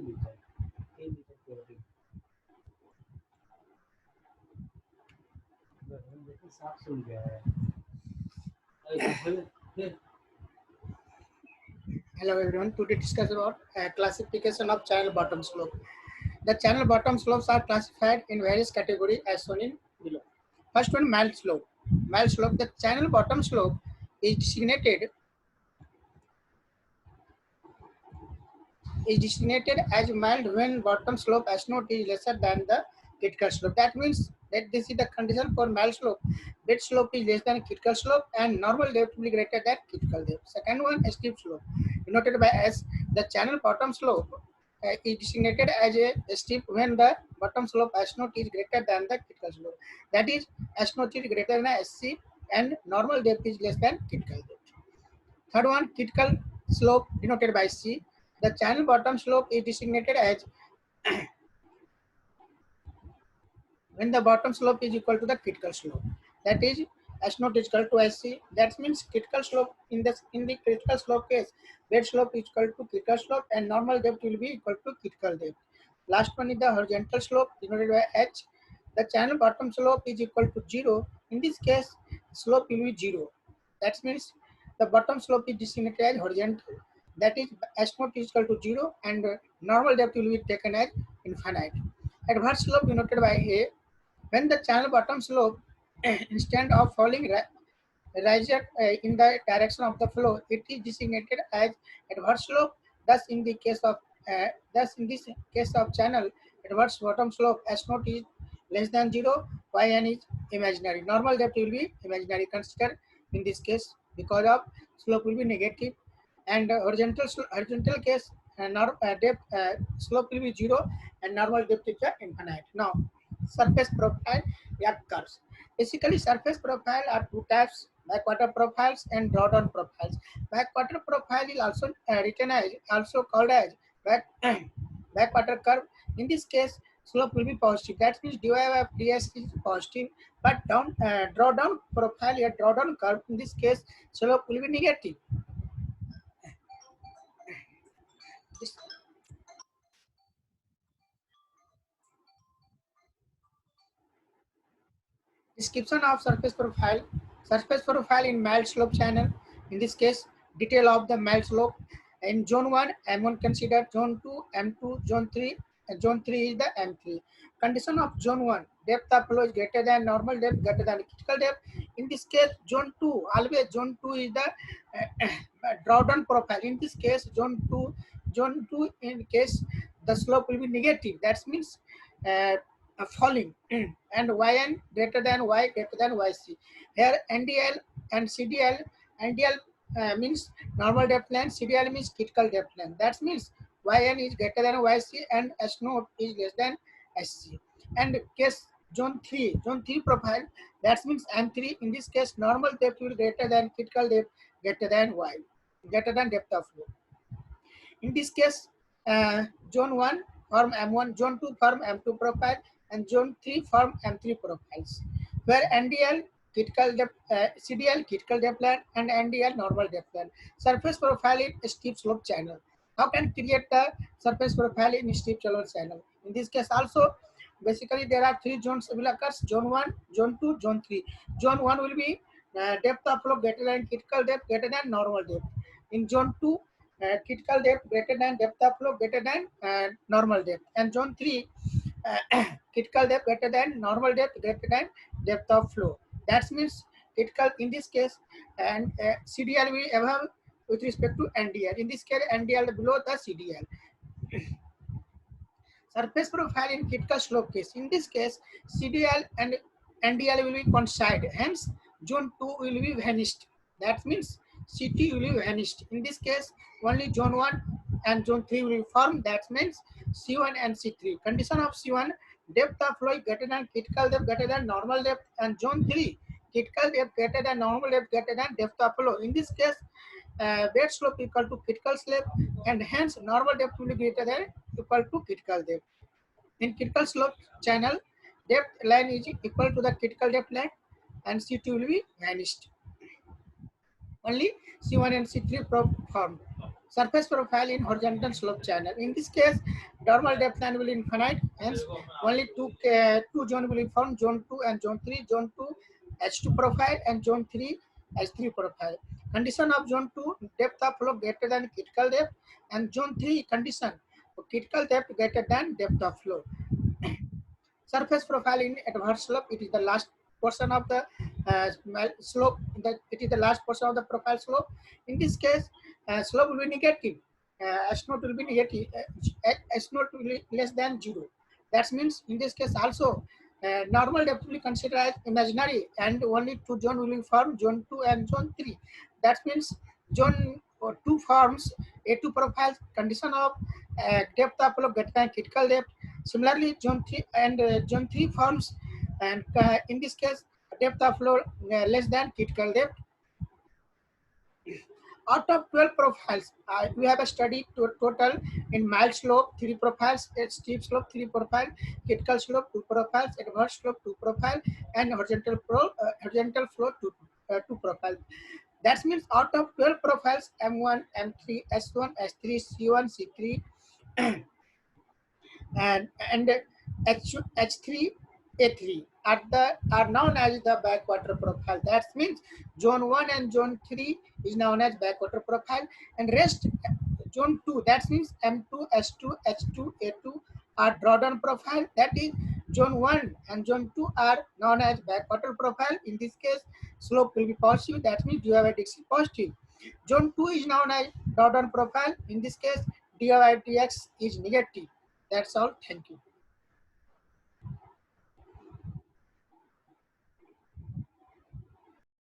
Metre cubic. देखिए साफ सुन गया है। फिर Hello everyone. Today discuss about classification of channel bottom slope. The channel bottom slopes are classified in various categories as shown in below. First one, mild slope. Mild slope. The channel bottom slope is designated as mild when bottom slope S0 is lesser than the critical slope. That means that this is the condition for mild slope. Bed slope is less than critical slope and normal depth will be greater than critical depth. Second one, steep slope, denoted by S. The channel bottom slope is designated as a steep when the bottom slope S0 is greater than the critical slope. That is, S0 is greater than SC and normal depth is less than critical depth. Third one, critical slope, denoted by C. The channel bottom slope is designated as when the bottom slope is equal to the critical slope. That is, S0 is equal to SC. That means critical slope in the critical slope case, bed slope is equal to critical slope and normal depth will be equal to critical depth. Last one is the horizontal slope, denoted by H. The channel bottom slope is equal to 0. In this case, slope will be 0. That means the bottom slope is designated as horizontal. That is, S0 is equal to 0 and normal depth will be taken as infinite. Adverse slope, denoted by A. When the channel bottom slope, instead of falling rises in the direction of the flow, it is designated as adverse slope. Thus in this case of channel, adverse bottom slope S0 is less than 0, Yn is imaginary. Normal depth will be imaginary. Consider in this case because of slope will be negative, and horizontal case depth slope will be 0 and normal depth is infinite. Now, surface profile curves. Basically, surface profile are two types: backwater profiles and drawdown profiles. Backwater profile is also called as backwater curve. In this case, slope will be positive. That means dy by ds is positive. But drawdown profile, a drawdown curve, in this case, slope will be negative. This description of surface profile. Surface profile in mild slope channel. In this case, detail of the mild slope. In zone 1, M1 considered, zone 2, M2, zone 3, and zone 3 is the M3. Condition of zone 1, depth of flow is greater than normal depth, greater than critical depth. In this case, zone 2, always zone 2 is the drawdown profile. In this case, zone 2 in case the slope will be negative. That means falling and yn greater than y greater than yc. Here NDL and CDL. NDL means normal depth length, CDL means critical depth length. That means yn is greater than yc and s0 is less than sc. And case zone 3 profile, that means m3. In this case, normal depth will be greater than critical depth, greater than y, greater than depth of flow. In this case, zone 1 form M1, zone 2 form M2 profile, and zone 3 form M3 profiles, where NDL critical depth, CDL critical depth line, and NDL normal depth line. Surface profile in steep slope channel. How can create the surface profile in steep slope channel? In this case also, basically there are three zones will occur: zone 1, zone 2, zone 3. Zone 1 will be depth of flow greater than critical depth, greater than normal depth. In zone 2, critical depth greater than depth of flow greater than normal depth. And zone 3, critical depth greater than normal depth, greater than depth of flow. That means critical in this case, and CDL will above with respect to NDL. In this case, NDL below the CDL. Surface profile in critical slope case. In this case, CDL and NDL will be coincide. Hence, zone 2 will be vanished. That means CT will be vanished. In this case, only zone 1 and zone 3 will be formed. That means C1 and C3. Condition of C1, depth of flow greater than critical depth, greater than normal depth, and zone 3, critical depth greater than normal depth, greater than depth of flow. In this case, bed slope equal to critical slope, and hence normal depth will be greater than equal to critical depth. In critical slope channel, depth line is equal to the critical depth line, and C2 will be vanished. Only C1 and C3 formed. surface profile in horizontal slope channel. In this case, normal depth line will be infinite, hence only two zone will be found, zone 2 and zone 3. Zone 2 H2 profile and zone 3 H3 profile. Condition of zone 2, depth of flow greater than critical depth, and zone 3 condition, critical depth greater than depth of flow. Surface profile in adverse slope, it is the last portion of the slope, it is the last portion of the profile slope. In this case, slope will be negative, S0 will be negative, S0 will be less than 0. That means in this case also normal depth will be considered as imaginary, and only two zone will be formed, zone 2 and zone 3. That means zone 2 forms A2 profiles, condition of depth of flow greater than critical depth. Similarly, zone 3 and zone 3 forms, and in this case, depth of flow less than critical depth. Out of 12 profiles, we have a study total in mild slope 3 profiles, steep slope 3 profile, critical slope 2 profiles, adverse slope 2 profile, and horizontal flow 2 profile. That means out of 12 profiles, M1, M3, S1, S3, C1, C3, and H3, A3 are known as the backwater profile. That means zone 1 and zone 3 is known as backwater profile, and rest zone 2, that means M2, S2, H2, A2 are drawdown profile. That is zone 1 and zone 2 are known as backwater profile. In this case, slope will be positive. That means du by dx is positive. Zone 2 is known as drawdown profile. In this case, dy by dx is negative. That's all. Thank you.